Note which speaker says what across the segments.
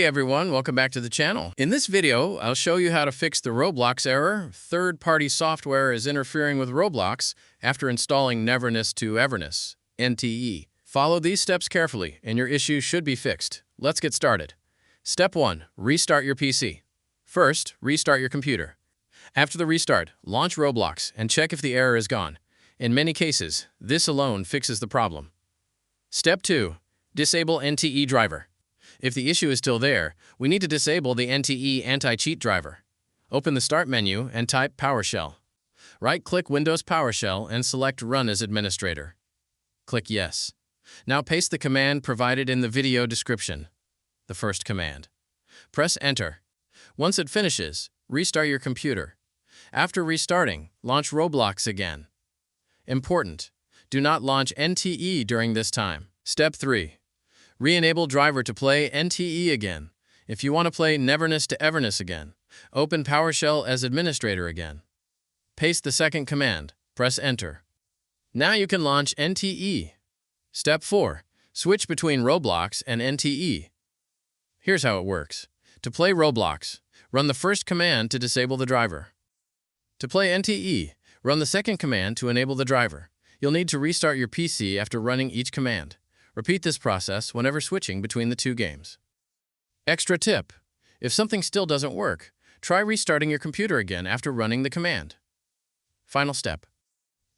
Speaker 1: Hey everyone, welcome back to the channel. In this video, I'll show you how to fix the Roblox error, third-party software is interfering with Roblox after installing Neverness To Everness, NTE. Follow these steps carefully and your issue should be fixed. Let's get started. Step 1. Restart your PC. First, restart your computer. After the restart, launch Roblox and check if the error is gone. In many cases, this alone fixes the problem. Step 2. Disable NTE Driver. If the issue is still there, we need to disable the NTE HtAntiCheatDriver. Open the Start menu and type PowerShell. Right-click Windows PowerShell and select Run as Administrator. Click Yes. Now paste the command provided in the video description. The first command. Press Enter. Once it finishes, restart your computer. After restarting, launch Roblox again. Important: do not launch NTE during this time. Step 3. Re-enable driver to play NTE again. If you want to play Neverness To Everness again, open PowerShell as administrator again. Paste the second command. Press Enter. Now you can launch NTE. Step 4. Switch between Roblox and NTE. Here's how it works. To play Roblox, run the first command to disable the driver. To play NTE, run the second command to enable the driver. You'll need to restart your PC after running each command. Repeat this process whenever switching between the two games. Extra tip: if something still doesn't work, try restarting your computer again after running the command. Final step.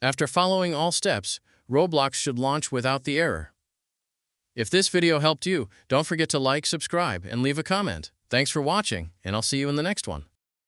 Speaker 1: After following all steps, Roblox should launch without the error. If this video helped you, don't forget to like, subscribe, and leave a comment. Thanks for watching, and I'll see you in the next one.